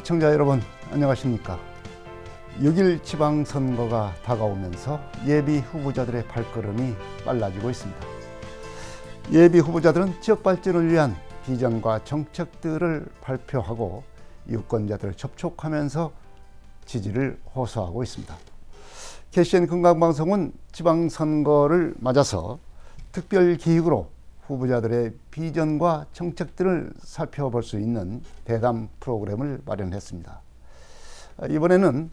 시청자 여러분 안녕하십니까. 6.1 지방선거가 다가오면서 예비 후보자들의 발걸음이 빨라지고 있습니다. 예비 후보자들은 지역 발전을 위한 비전과 정책들을 발표하고 유권자들을 접촉하면서 지지를 호소하고 있습니다. KCN 건강방송은 지방선거를 맞아서 특별기획으로 후보자들의 비전과 정책들을 살펴볼 수 있는 대담 프로그램을 마련했습니다. 이번에는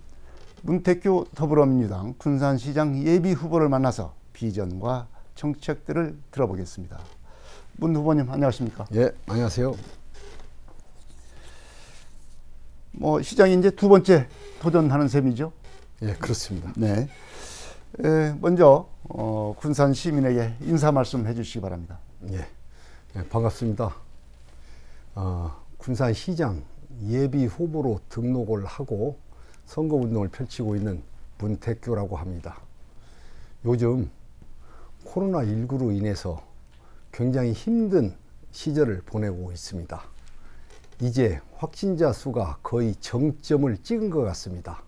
문택규 더불어민주당 군산시장 예비 후보를 만나서 비전과 정책들을 들어보겠습니다. 문 후보님 안녕하십니까? 예, 안녕하세요. 시장이 이제 두 번째 도전하는 셈이죠? 예, 그렇습니다. 네. 먼저 군산 시민에게 인사 말씀 해주시기 바랍니다. 예, 반갑습니다. 군산시장 예비 후보로 등록을 하고 선거운동을 펼치고 있는 문택규라고 합니다. 요즘 코로나19로 인해서 굉장히 힘든 시절을 보내고 있습니다. 이제 확진자 수가 거의 정점을 찍은 것 같습니다.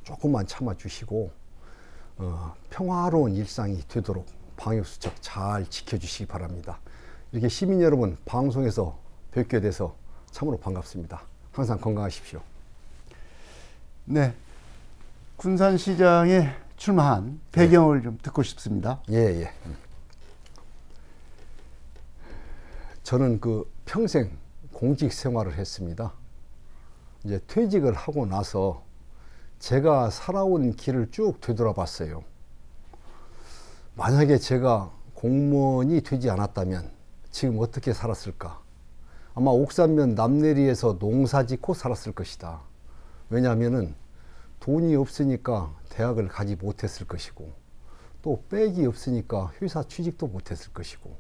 조금만 참아주시고 평화로운 일상이 되도록 방역수칙 잘 지켜주시기 바랍니다. 이렇게 시민 여러분 방송에서 뵙게 돼서 참으로 반갑습니다. 항상 건강하십시오. 네, 군산시장에 출마한 배경을 좀 듣고 싶습니다. 예. 저는 평생 공직 생활을 했습니다. 이제 퇴직을 하고 나서 제가 살아온 길을 쭉 되돌아봤어요. 만약에 제가 공무원이 되지 않았다면 지금 어떻게 살았을까? 아마 옥산면 남내리에서 농사 짓고 살았을 것이다. 왜냐하면은 돈이 없으니까 대학을 가지 못했을 것이고 또 백이 없으니까 회사 취직도 못했을 것이고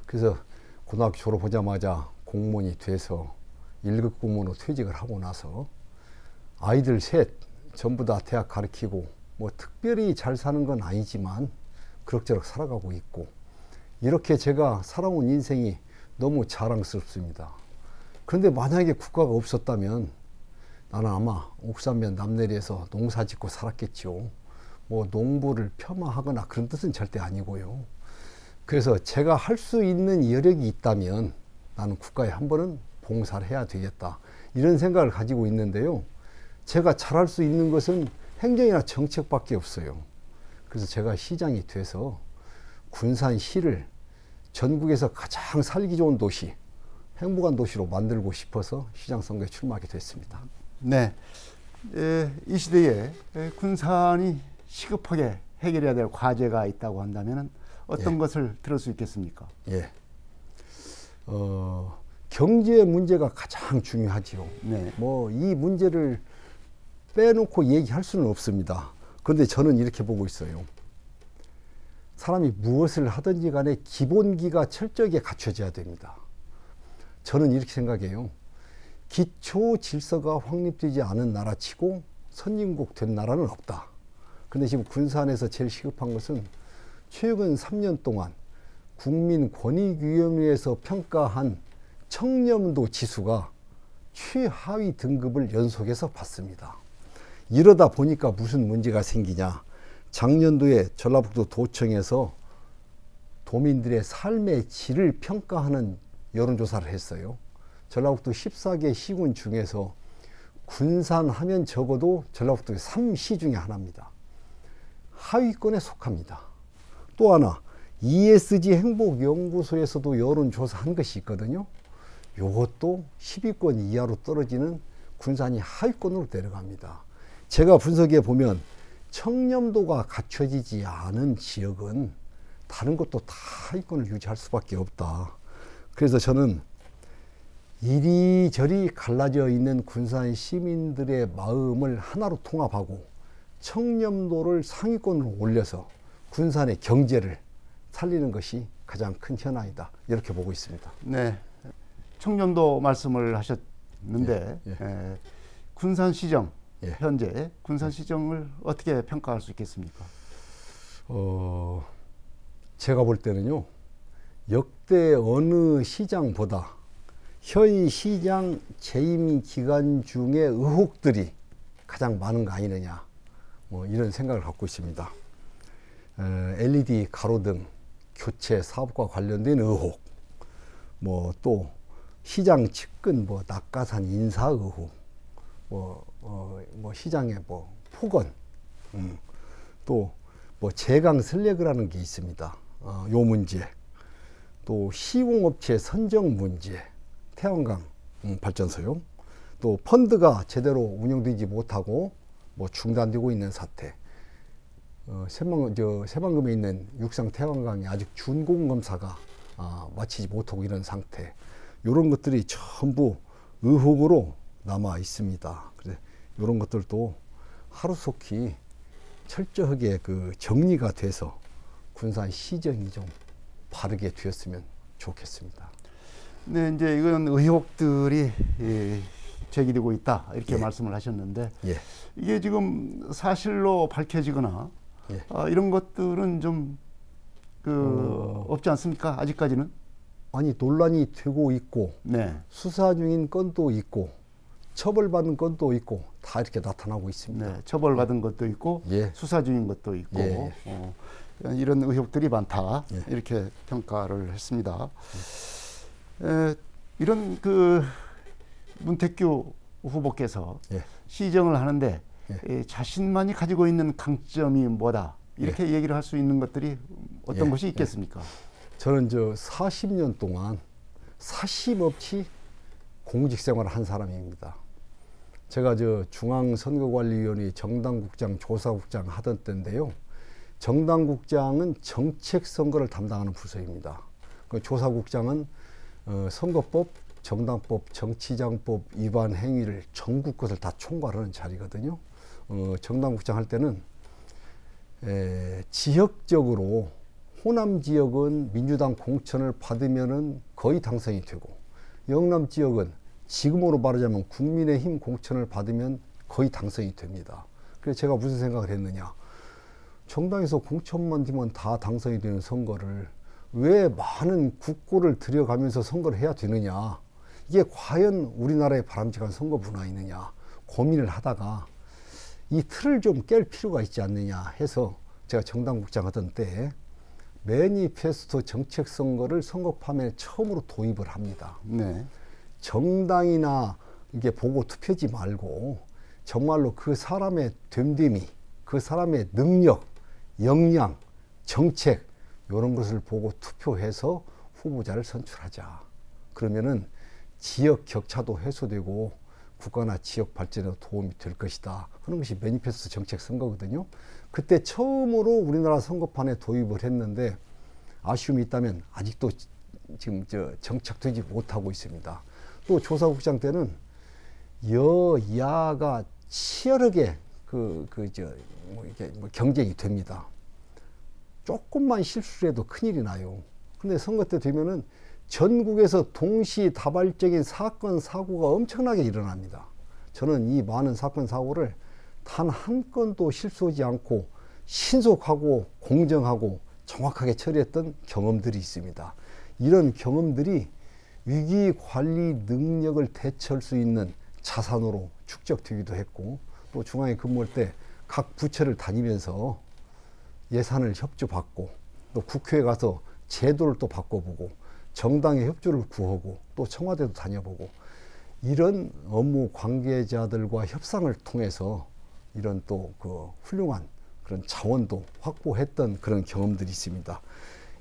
그래서 고등학교 졸업하자마자 공무원이 돼서 1급 공무원으로 퇴직을 하고 나서 아이들 셋 전부 다 대학 가르치고 특별히 잘 사는 건 아니지만 그럭저럭 살아가고 있고 이렇게 제가 살아온 인생이 너무 자랑스럽습니다. 그런데 만약에 국가가 없었다면 나는 아마 옥산면 남내리에서 농사 짓고 살았겠죠. 농부를 폄하하거나 그런 뜻은 절대 아니고요. 그래서 제가 할 수 있는 여력이 있다면 나는 국가에 한 번은 봉사를 해야 되겠다. 이런 생각을 가지고 있는데요. 제가 잘할 수 있는 것은 행정이나 정책밖에 없어요. 그래서 제가 시장이 돼서 군산시를 전국에서 가장 살기 좋은 도시, 행복한 도시로 만들고 싶어서 시장 선거에 출마하게 됐습니다. 네, 이 시대에 군산이 시급하게 해결해야 될 과제가 있다고 한다면 어떤 것을 들을 수 있겠습니까? 예, 경제 문제가 가장 중요하지요. 네. 이 문제를 빼놓고 얘기할 수는 없습니다. 그런데 저는 이렇게 보고 있어요. 사람이 무엇을 하든지 간에 기본기가 철저하게 갖춰져야 됩니다. 저는 이렇게 생각해요. 기초 질서가 확립되지 않은 나라치고 선진국 된 나라는 없다. 그런데 지금 군산에서 제일 시급한 것은 최근 3년 동안 국민권익위원회에서 평가한 청렴도 지수가 최하위 등급을 연속해서 받습니다. 이러다 보니까 무슨 문제가 생기냐. 작년도에 전라북도 도청에서 도민들의 삶의 질을 평가하는 여론조사를 했어요. 전라북도 14개 시군 중에서 군산 하면 적어도 전라북도 3시 중에 하나입니다. 하위권에 속합니다. 또 하나 ESG 행복연구소에서도 여론조사한 것이 있거든요. 이것도 10위권 이하로 떨어지는 군산이 하위권으로 내려갑니다. 제가 분석해 보면 청렴도가 갖춰지지 않은 지역은 다른 것도 다 하위권을 유지할 수밖에 없다. 그래서 저는 이리저리 갈라져 있는 군산 시민들의 마음을 하나로 통합하고 청렴도를 상위권으로 올려서 군산의 경제를 살리는 것이 가장 큰 현안이다. 이렇게 보고 있습니다. 네, 청렴도 말씀을 하셨는데 군산시정 현재 군산시정을 어떻게 평가할 수 있겠습니까? 제가 볼 때는요. 역대 어느 시장보다 현 시장 재임 기간 중에 의혹들이 가장 많은 거 아니느냐, 뭐 이런 생각을 갖고 있습니다. LED 가로등 교체 사업과 관련된 의혹, 뭐 또 시장 측근 뭐 낙하산 인사 의혹, 뭐 시장의 뭐 폭언, 또 뭐 제강 슬래그라는 게 있습니다. 요 문제, 또 시공업체 선정 문제, 태양광 발전소요. 또 펀드가 제대로 운영되지 못하고 뭐 중단되고 있는 사태. 새만금에 있는 육상 태양광이 아직 준공 검사가 마치지 못하고 이런 상태. 이런 것들이 전부 의혹으로 남아 있습니다. 그래서 이런 것들도 하루속히 철저하게 그 정리가 돼서 군산 시정이 좀 바르게 되었으면 좋겠습니다. 네, 이제 이건 의혹들이 제기되고 있다 이렇게 예. 말씀을 하셨는데 예. 이게 지금 사실로 밝혀지거나 예. 이런 것들은 좀 없지 않습니까? 아직까지는? 아니, 논란이 되고 있고 네. 수사 중인 건도 있고 처벌받은 건도 있고 다 이렇게 나타나고 있습니다. 네, 처벌받은 것도 있고 예. 수사 중인 것도 있고 예. 이런 의혹들이 많다 예. 이렇게 평가를 했습니다. 이런 문택규 후보께서 예. 시정을 하는데 예. 자신만이 가지고 있는 강점이 뭐다 이렇게 얘기를 할 수 있는 것들이 어떤 것이 있겠습니까? 저는 40년 동안 사심없이 공직생활을 한 사람입니다. 제가 중앙선거관리위원회 정당국장, 조사국장 하던 때인데요. 정당국장은 정책선거를 담당하는 부서입니다. 그 조사국장은 선거법, 정당법, 정치장법 위반 행위를 전국 것을 다 총괄하는 자리거든요. 정당국장 할 때는 지역적으로 호남 지역은 민주당 공천을 받으면은 거의 당선이 되고, 영남 지역은 지금으로 말하자면 국민의힘 공천을 받으면 거의 당선이 됩니다. 그래서 제가 무슨 생각을 했느냐. 정당에서 공천만 되면 다 당선이 되는 선거를 왜 많은 국고를 들여가면서 선거를 해야 되느냐. 이게 과연 우리나라의 바람직한 선거 문화이느냐 고민을 하다가 이 틀을 좀 깰 필요가 있지 않느냐 해서 제가 정당국장 하던 때 매니페스토 정책 선거를 선거판에 처음으로 도입을 합니다. 네. 정당이나 이게 보고 투표지 말고 정말로 그 사람의 됨됨이, 그 사람의 능력, 역량, 정책 이런 것을 보고 투표해서 후보자를 선출하자. 그러면은 지역 격차도 해소되고 국가나 지역 발전에 도움이 될 것이다 하는 것이 매니페스토 정책 선거거든요. 그때 처음으로 우리나라 선거판에 도입을 했는데 아쉬움이 있다면 아직도 지금 정착되지 못하고 있습니다. 또 조사국장 때는 여야가 치열하게 경쟁이 됩니다. 조금만 실수를 해도 큰일이 나요. 근데 선거 때 되면은 전국에서 동시다발적인 사건, 사고가 엄청나게 일어납니다. 저는 이 많은 사건, 사고를 단 한 건도 실수하지 않고 신속하고 공정하고 정확하게 처리했던 경험들이 있습니다. 이런 경험들이 위기관리 능력을 대처할 수 있는 자산으로 축적되기도 했고, 또 중앙에 근무할 때 각 부처를 다니면서 예산을 협조받고, 또 국회에 가서 제도를 또 바꿔보고, 정당의 협조를 구하고, 또 청와대도 다녀보고, 이런 업무 관계자들과 협상을 통해서 이런 또 훌륭한 그런 자원도 확보했던 그런 경험들이 있습니다.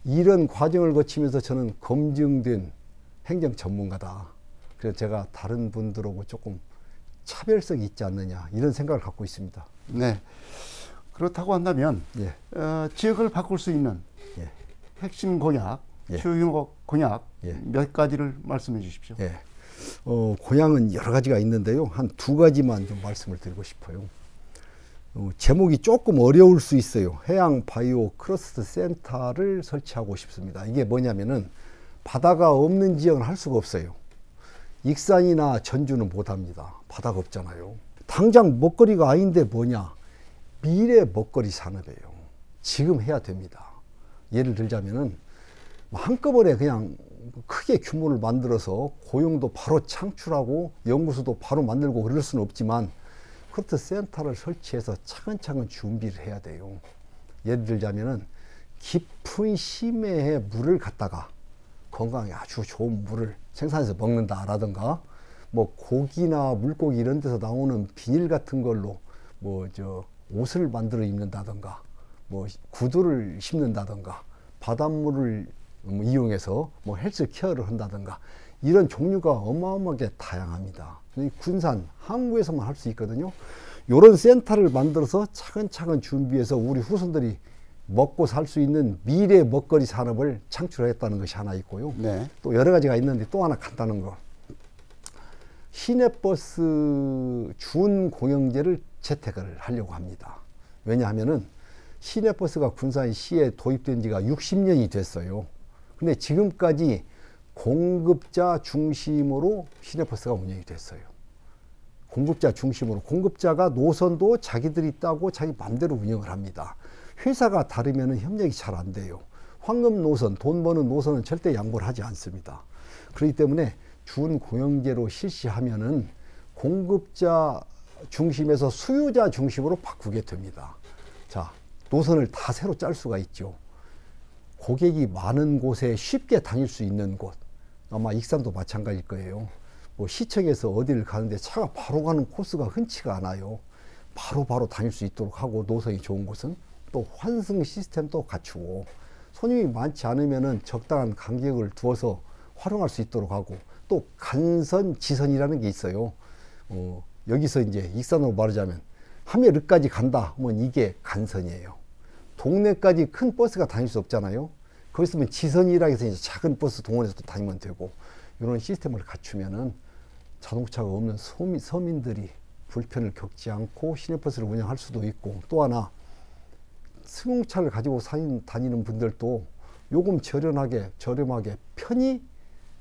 이런 과정을 거치면서 저는 검증된 행정 전문가다. 그래서 제가 다른 분들하고 조금 차별성이 있지 않느냐 이런 생각을 갖고 있습니다. 네. 그렇다고 한다면 예. 지역을 바꿀 수 있는 예. 핵심 공약, 예. 주요 공약 예. 몇 가지를 말씀해 주십시오. 예. 공약은 여러 가지가 있는데요. 한 두 가지만 좀 말씀을 드리고 싶어요. 제목이 조금 어려울 수 있어요. 해양 바이오 크러스트 센터를 설치하고 싶습니다. 이게 뭐냐면은 바다가 없는 지역은 할 수가 없어요. 익산이나 전주는 못합니다. 바다가 없잖아요. 당장 먹거리가 아닌데 뭐냐? 미래 먹거리 산업이에요. 지금 해야 됩니다. 예를 들자면은 한꺼번에 그냥 크게 규모를 만들어서 고용도 바로 창출하고 연구소도 바로 만들고 그럴 수는 없지만 그렇듯 센터를 설치해서 차근차근 준비를 해야 돼요. 예를 들자면은 깊은 심해에 물을 갖다가 건강에 아주 좋은 물을 생산해서 먹는다라든가 뭐 고기나 물고기 이런 데서 나오는 비닐 같은 걸로 뭐 옷을 만들어 입는다든가 뭐 구두를 심는다든가 바닷물을 이용해서 뭐 헬스 케어를 한다든가 이런 종류가 어마어마하게 다양합니다. 군산 항구에서만 할 수 있거든요. 이런 센터를 만들어서 차근차근 준비해서 우리 후손들이 먹고 살 수 있는 미래 먹거리 산업을 창출하겠다는 것이 하나 있고요. 네. 또 여러 가지가 있는데 또 하나 간단한 거. 시내버스 준공영제를 채택을 하려고 합니다. 왜냐하면은 시내버스가 군산시에 도입된 지가 60년이 됐어요. 근데 지금까지 공급자 중심으로 시내버스가 운영이 됐어요. 공급자 중심으로. 공급자가 노선도 자기들이 따고 자기 맘대로 운영을 합니다. 회사가 다르면 협력이 잘 안 돼요. 황금 노선, 돈 버는 노선은 절대 양보를 하지 않습니다. 그렇기 때문에 준공영제로 실시하면은 공급자 중심에서 수요자 중심으로 바꾸게 됩니다. 자, 노선을 다 새로 짤 수가 있죠. 고객이 많은 곳에 쉽게 다닐 수 있는 곳, 아마 익산도 마찬가지일 거예요. 뭐 시청에서 어디를 가는데 차가 바로 가는 코스가 흔치가 않아요. 바로 다닐 수 있도록 하고, 노선이 좋은 곳은 또 환승 시스템도 갖추고, 손님이 많지 않으면은 적당한 간격을 두어서 활용할 수 있도록 하고, 또 간선, 지선이라는 게 있어요. 여기서 이제 익산으로 말하자면 함해르까지 간다 하면 이게 간선이에요. 동네까지 큰 버스가 다닐 수 없잖아요. 거기 있으면 지선이라 해서 이제 작은 버스 동원해서 또 다니면 되고, 이런 시스템을 갖추면은 자동차가 없는 서민들이 불편을 겪지 않고 시내버스를 운영할 수도 있고, 또 하나 승용차를 가지고 다니는 분들도 요금 저렴하게 편히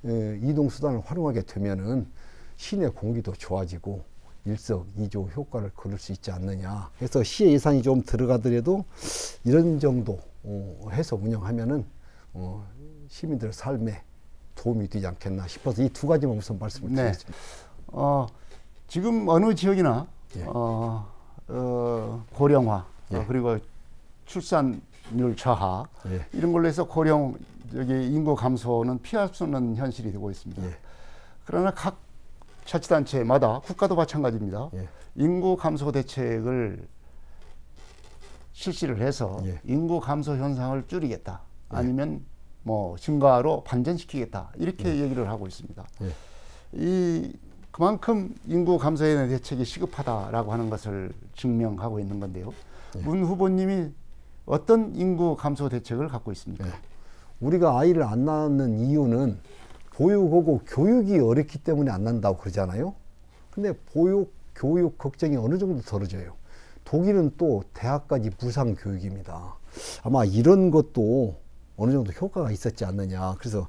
이동수단을 활용하게 되면은 시내 공기도 좋아지고 일석이조 효과를 거둘 수 있지 않느냐. 그래서 시의 예산이 좀 들어가더라도 이런 정도 해서 운영하면은 시민들의 삶에 도움이 되지 않겠나 싶어서 이 두 가지만 우선 말씀을 드리겠습니다. 지금 어느 지역이나 예. 고령화, 예. 그리고 출산율 저하, 예. 이런 걸로 해서 인구 감소는 피할 수 없는 현실이 되고 있습니다. 예. 그러나 각 자치단체마다, 국가도 마찬가지입니다. 예. 인구 감소 대책을 실시를 해서 예. 인구 감소 현상을 줄이겠다, 아니면 뭐 증가로 반전시키겠다, 이렇게 얘기를 하고 있습니다. 그만큼 인구 감소에 대한 대책이 시급하다라고 하는 것을 증명하고 있는 건데요. 문 후보님이 어떤 인구 감소 대책을 갖고 있습니까? 우리가 아이를 안 낳는 이유는 보육하고 교육이 어렵기 때문에 안 낳는다고 그러잖아요. 근데 보육, 교육 걱정이 어느 정도 덜어져요. 독일은 또 대학까지 무상 교육입니다. 아마 이런 것도 어느 정도 효과가 있었지 않느냐. 그래서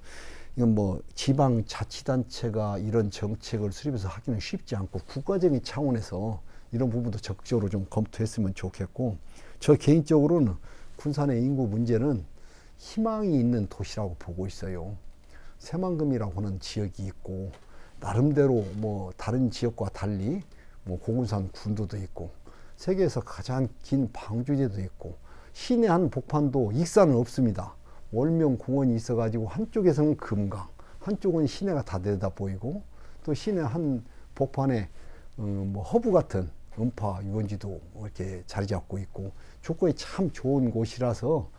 이건 뭐 지방 자치단체가 이런 정책을 수립해서 하기는 쉽지 않고, 국가적인 차원에서 이런 부분도 적극적으로 좀 검토했으면 좋겠고, 저 개인적으로는 군산의 인구 문제는 희망이 있는 도시라고 보고 있어요. 새만금이라고 하는 지역이 있고, 나름대로 뭐 다른 지역과 달리 뭐 고군산 군도도 있고, 세계에서 가장 긴 방주제도 있고, 시내 한 복판도 익산은 없습니다. 월명 공원이 있어가지고 한쪽에서는 금강, 한쪽은 시내가 다 내다 보이고, 또 시내 한 복판에 뭐 허브 같은 음파 유원지도 이렇게 자리 잡고 있고, 조건이 참 좋은 곳이라서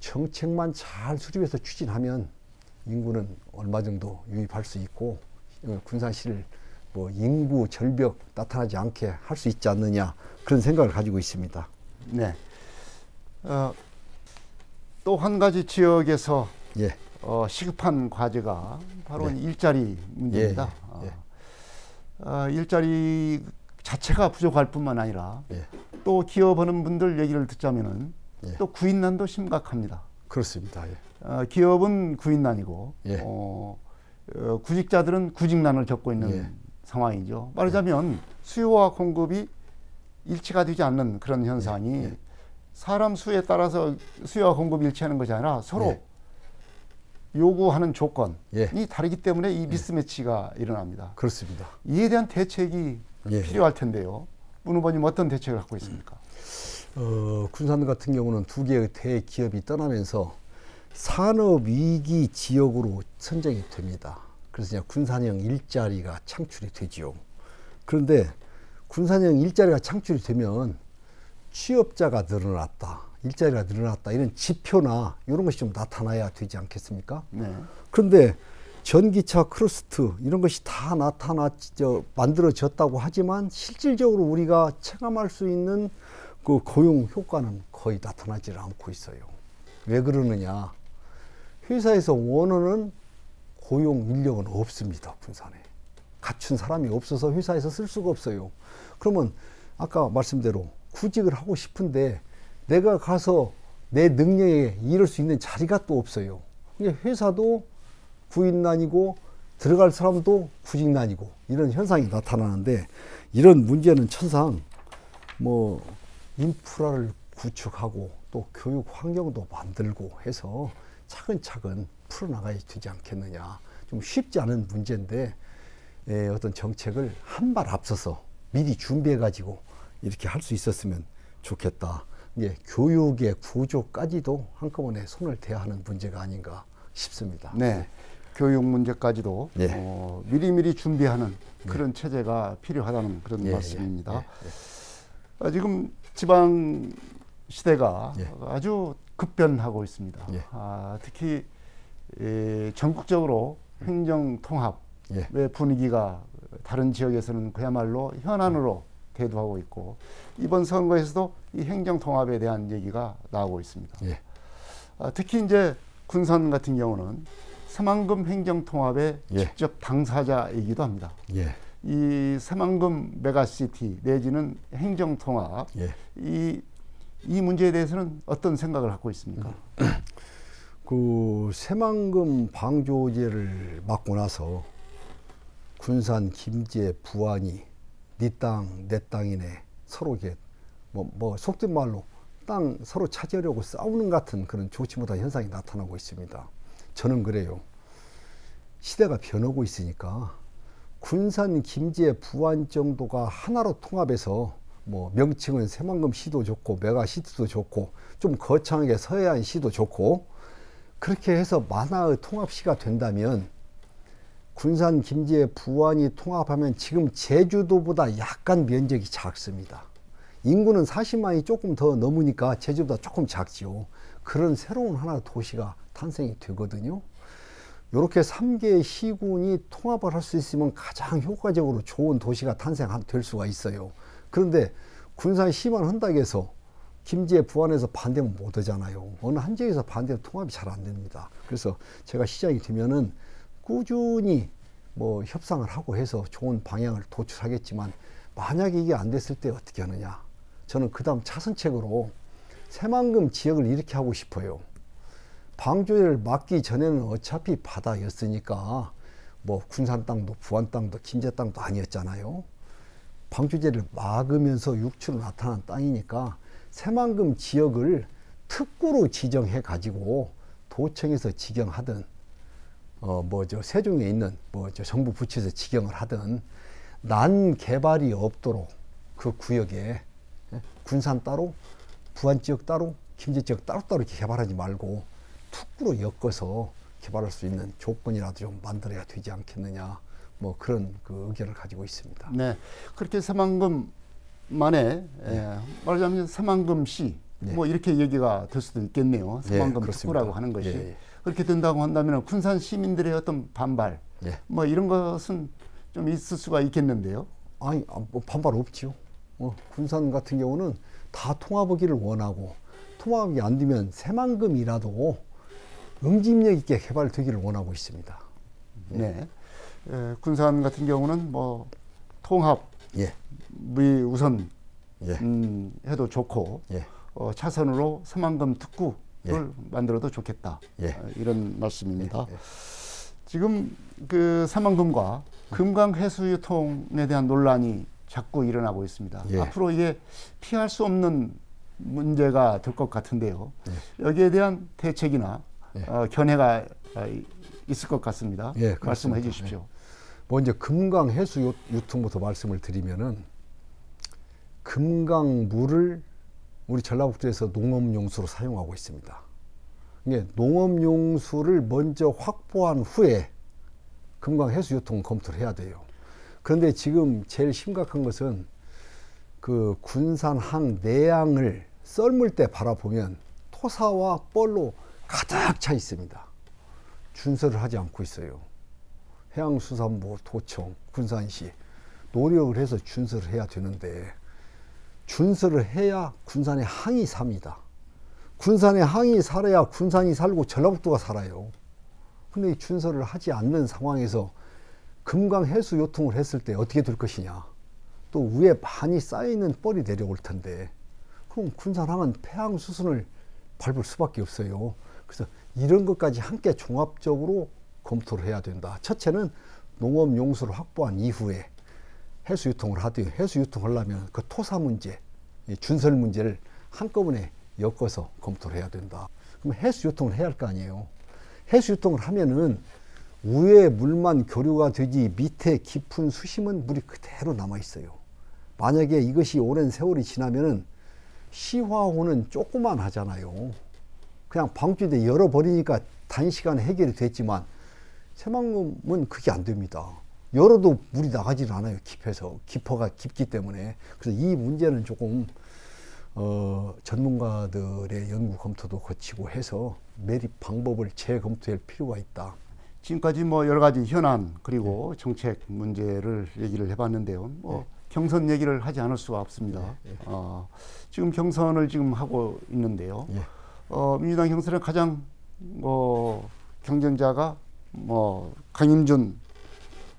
정책만 잘 수립해서 추진하면 인구는 얼마 정도 유입할 수 있고, 군산시를 뭐 인구 절벽 나타나지 않게 할 수 있지 않느냐, 그런 생각을 가지고 있습니다. 네. 또 한 가지 지역에서 예. 시급한 과제가 바로 일자리 문제입니다. 일자리 자체가 부족할 뿐만 아니라 또 기업하는 분들 얘기를 듣자면은 또 구인난도 심각합니다. 그렇습니다. 기업은 구인난이고 구직자들은 구직난을 겪고 있는 상황이죠. 말하자면 수요와 공급이 일치가 되지 않는 그런 현상이 사람 수에 따라서 수요와 공급이 일치하는 것이 아니라 서로 요구하는 조건이 예. 다르기 때문에 이 미스매치가 일어납니다. 그렇습니다. 이에 대한 대책이 예. 필요할 텐데요. 문 후보님 어떤 대책을 갖고 있습니까? 군산 같은 경우는 두 개의 대기업이 떠나면서 산업위기 지역으로 선정이 됩니다. 그래서 이제 군산형 일자리가 창출이 되지요. 그런데 군산형 일자리가 창출이 되면 취업자가 늘어났다, 일자리가 늘어났다, 이런 지표나 이런 것이 좀 나타나야 되지 않겠습니까? 네. 그런데 전기차 크루스트 이런 것이 다 만들어졌다고 하지만 실질적으로 우리가 체감할 수 있는 그 고용 효과는 거의 나타나지 않고 있어요. 왜 그러느냐? 회사에서 원하는 고용 인력은 없습니다. 군산에 갖춘 사람이 없어서 회사에서 쓸 수가 없어요. 그러면 아까 말씀대로 구직을 하고 싶은데 내가 가서 내 능력에 이를 수 있는 자리가 또 없어요. 회사도 구인난이고 들어갈 사람도 구직난이고 이런 현상이 나타나는데, 이런 문제는 천상 뭐 인프라를 구축하고 또 교육 환경도 만들고 해서 차근차근 풀어나가야 되지 않겠느냐. 좀 쉽지 않은 문제인데 어떤 정책을 한 발 앞서서 미리 준비해 가지고 이렇게 할 수 있었으면 좋겠다. 이게 교육의 구조까지도 한꺼번에 손을 대야 하는 문제가 아닌가 싶습니다. 네. 교육 문제까지도 예. 미리미리 준비하는 그런 체제가 필요하다는 그런 말씀입니다. 지금 지방 시대가 아주 급변하고 있습니다. 특히 전국적으로 행정 통합의 분위기가 다른 지역에서는 그야말로 현안으로 대두하고 있고, 이번 선거에서도 이 행정 통합에 대한 얘기가 나오고 있습니다. 특히 이제 군산 같은 경우는 새만금 행정 통합의 직접 당사자이기도 합니다. 이 새만금 메가시티 내지는 행정 통합, 이 문제에 대해서는 어떤 생각을 갖고 있습니까? 그 새만금 방조제를 맡고 나서 군산, 김제, 부안이 네 땅, 내 땅이네 서로 이게 뭐 속된 말로 땅 서로 차지하려고 싸우는 같은 그런 좋지 못한 현상이 나타나고 있습니다. 저는 그래요. 시대가 변하고 있으니까 군산, 김제, 부안 정도가 하나로 통합해서 뭐 명칭은 새만금 시도 좋고 메가시티도 좋고 좀 거창하게 서해안 시도 좋고 그렇게 해서 만화의 통합시가 된다면, 군산, 김제, 부안이 통합하면 지금 제주도보다 약간 면적이 작습니다. 인구는 40만이 조금 더 넘으니까 제주보다 조금 작지요. 그런 새로운 하나의 도시가 탄생이 되거든요. 이렇게 3개의 시군이 통합을 할 수 있으면 가장 효과적으로 좋은 도시가 탄생될 수가 있어요. 그런데 군산시만 한다고 해서 김제, 부안에서 반대면 못 하잖아요. 어느 한 지역에서 반대면 통합이 잘 안 됩니다. 그래서 제가 시장이 되면은 꾸준히 뭐 협상을 하고 해서 좋은 방향을 도출하겠지만, 만약에 이게 안 됐을 때 어떻게 하느냐. 저는 그 다음 차선책으로 새만금 지역을 이렇게 하고 싶어요. 방조제를 막기 전에는 어차피 바다였으니까 뭐 군산 땅도 부안 땅도 김제 땅도 아니었잖아요. 방조제를 막으면서 육추로 나타난 땅이니까 새만금 지역을 특구로 지정해 가지고 도청에서 지경하든 세종에 있는 정부 부처에서 지경을 하든 난 개발이 없도록 그 구역에 군산 따로 부안 지역 따로 김제 지역 따로따로 이렇게 개발하지 말고 특구로 엮어서 개발할 수 있는 조건이라도 좀 만들어야 되지 않겠느냐, 뭐 그런 그 의견을 가지고 있습니다. 네, 그렇게 새만금만에 말하자면 새만금시 뭐 이렇게 얘기가 될 수도 있겠네요. 새만금 특구라고 하는 것이 그렇게 된다고 한다면 군산 시민들의 어떤 반발, 뭐 이런 것은 좀 있을 수가 있겠는데요. 아니, 뭐 반발 없지요. 군산 같은 경우는 다 통합하기를 원하고, 통합이 안 되면 새만금이라도 응집력 있게 개발되기를 원하고 있습니다. 네. 군산 같은 경우는 뭐 통합이 우선 해도 좋고 차선으로 새만금 특구를 만들어도 좋겠다. 이런 말씀입니다. 지금 그 새만금과 금강 해수 유통에 대한 논란이 자꾸 일어나고 있습니다. 앞으로 이게 피할 수 없는 문제가 될 것 같은데요. 여기에 대한 대책이나 견해가 있을 것 같습니다. 예, 말씀해 주십시오. 예. 먼저 금강 해수 유통부터 말씀을 드리면은 금강물을 우리 전라북도에서 농업용수로 사용하고 있습니다. 이게 농업용수를 먼저 확보한 후에 금강 해수 유통 검토를 해야 돼요. 그런데 지금 제일 심각한 것은 그 군산항 내양을 썰물 때 바라보면 토사와 뻘로 가득 차 있습니다. 준설을 하지 않고 있어요. 해양수산부, 도청, 군산시 노력을 해서 준설을 해야 되는데 준설을 해야 군산의 항이 삽니다. 군산의 항이 살아야 군산이 살고 전라북도가 살아요. 근데 이 준설을 하지 않는 상황에서 금강 해수 요통을 했을 때 어떻게 될 것이냐. 또 위에 많이 쌓여있는 뻘이 내려올 텐데 그럼 군산항은 폐항 수순을 밟을 수밖에 없어요. 그래서 이런 것까지 함께 종합적으로 검토를 해야 된다. 첫째는 농업 용수를 확보한 이후에 해수 유통을 하되 해수 유통하려면 그 토사 문제, 준설 문제를 한꺼번에 엮어서 검토를 해야 된다. 그럼 해수 유통을 해야 할 거 아니에요. 해수 유통을 하면은 위에 물만 교류가 되지 밑에 깊은 수심은 물이 그대로 남아 있어요. 만약에 이것이 오랜 세월이 지나면은 시화호는 조그만 하잖아요. 그냥 방주대 열어버리니까 단시간에 해결이 됐지만 새만금은 그게 안 됩니다. 열어도 물이 나가지는 않아요. 깊어가 깊기 때문에. 그래서 이 문제는 조금 전문가들의 연구 검토도 거치고 해서 매립 방법을 재검토할 필요가 있다. 지금까지 뭐 여러 가지 현안 그리고 정책 문제를 얘기를 해봤는데요. 경선 얘기를 하지 않을 수가 없습니다. 지금 경선을 지금 하고 있는데요. 민주당 경선의 가장 경쟁자가 강인준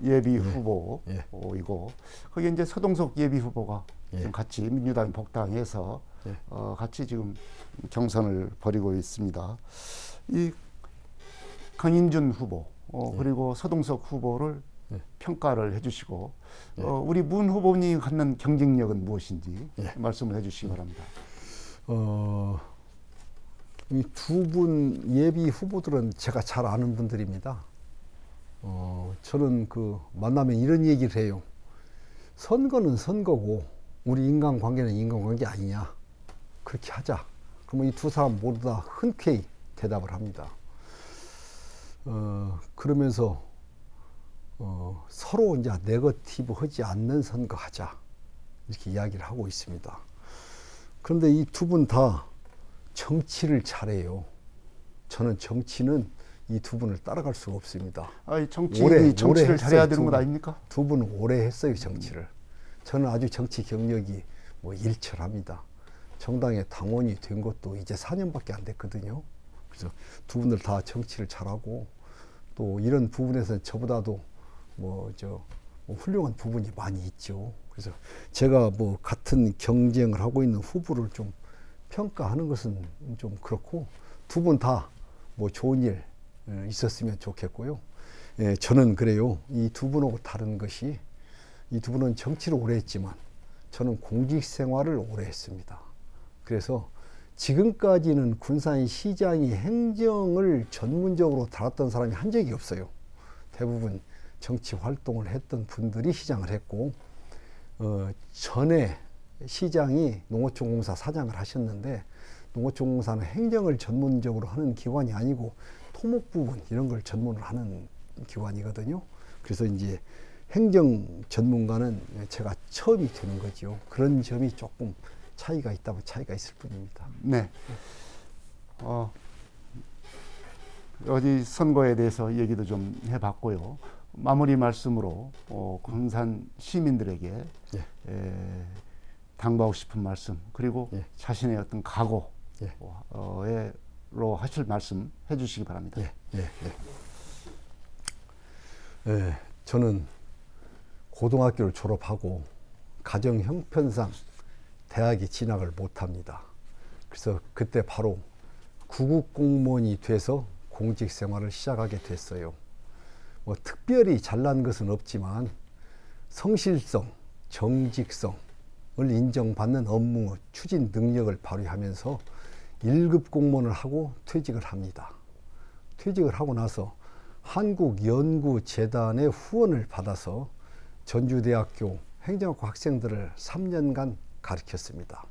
예비 후보이고 거기에 이제 서동석 예비 후보가 지금 같이 민주당 복당해서 같이 지금 경선을 벌이고 있습니다. 이 강인준 후보 그리고 서동석 후보를 평가를 해주시고 우리 문 후보님이 갖는 경쟁력은 무엇인지 말씀을 해주시기 바랍니다. 이 두 분 예비 후보들은 제가 잘 아는 분들입니다. 저는 그 만나면 이런 얘기를 해요. 선거는 선거고 우리 인간관계는 인간관계 아니냐. 그렇게 하자. 그러면 이 두 사람 모두 다 흔쾌히 대답을 합니다. 그러면서 서로 이제 네거티브 하지 않는 선거 하자. 이렇게 이야기를 하고 있습니다. 그런데 이 두 분 다 정치를 잘해요. 저는 정치는 이 두 분을 따라갈 수가 없습니다. 정치를 잘해야 되는 것 아닙니까? 두 분은 오래 했어요, 정치를. 저는 아주 정치 경력이 일철합니다. 정당의 당원이 된 것도 이제 4년밖에 안 됐거든요. 그래서 두 분들 다 정치를 잘하고 또 이런 부분에서는 저보다도 훌륭한 부분이 많이 있죠. 그래서 제가 같은 경쟁을 하고 있는 후보를 좀 평가하는 것은 좀 그렇고 두 분 다 좋은 일 있었으면 좋겠고요. 저는 그래요. 이 두 분하고 다른 것이 이 두 분은 정치를 오래 했지만 저는 공직 생활을 오래 했습니다. 그래서 지금까지는 군산시장이 행정을 전문적으로 다뤘던 사람이 한 적이 없어요. 대부분 정치 활동을 했던 분들이 시장을 했고 전에 시장이 농어촌공사 사장을 하셨는데 농어촌공사는 행정을 전문적으로 하는 기관이 아니고 토목 부분 이런 걸 전문을 하는 기관이거든요. 그래서 이제 행정 전문가는 제가 처음이 되는 거죠. 그런 점이 조금 차이가 있다면 차이가 있을 뿐입니다. 네. 어디 선거에 대해서 얘기도 좀 해봤고요. 마무리 말씀으로 군산 시민들에게 당부하고 싶은 말씀 그리고 자신의 어떤 각오로 하실 말씀 해주시기 바랍니다. 저는 고등학교를 졸업하고 가정 형편상 대학에 진학을 못합니다. 그래서 그때 바로 구급 공무원이 돼서 공직 생활을 시작하게 됐어요. 특별히 잘난 것은 없지만 성실성, 정직성을 인정받는 업무 추진 능력을 발휘하면서 1급 공무원을 하고 퇴직을 합니다. 퇴직을 하고 나서 한국연구재단의 후원을 받아서 전주대학교 행정학과 학생들을 3년간 가르쳤습니다.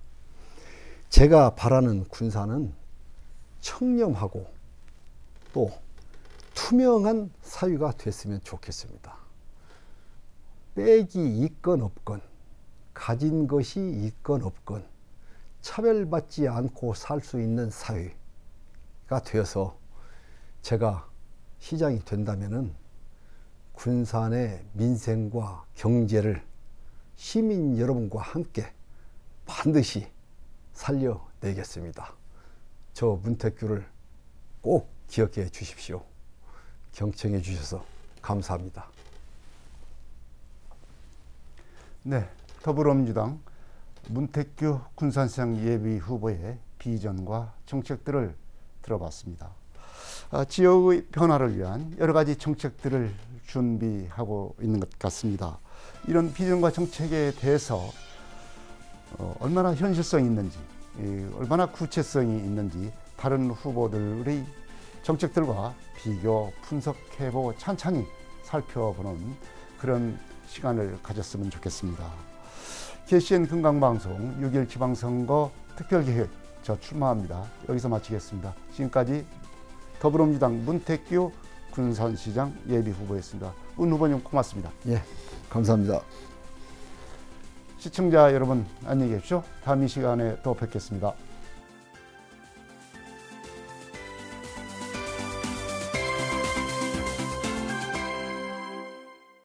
제가 바라는 군사는 청렴하고 또 투명한 사회가 됐으면 좋겠습니다. 빽이 있건 없건, 가진 것이 있건 없건 차별받지 않고 살 수 있는 사회가 되어서 제가 시장이 된다면은 군산의 민생과 경제를 시민 여러분과 함께 반드시 살려내겠습니다. 저 문택규를 꼭 기억해 주십시오. 경청해 주셔서 감사합니다. 네, 더불어민주당 문택규 군산시장 예비 후보의 비전과 정책들을 들어봤습니다. 지역의 변화를 위한 여러 가지 정책들을 준비하고 있는 것 같습니다. 이런 비전과 정책에 대해서 얼마나 현실성이 있는지, 얼마나 구체성이 있는지 다른 후보들의 정책들과 비교, 분석해보고 찬찬히 살펴보는 그런 시간을 가졌으면 좋겠습니다. KCN 금강방송 6.1 지방선거 특별기획 저 출마합니다. 여기서 마치겠습니다. 지금까지 더불어민주당 문택규 군산시장 예비후보였습니다. 문 후보님 고맙습니다. 예, 감사합니다. 시청자 여러분 안녕히 계십시오. 다음 이 시간에 또 뵙겠습니다.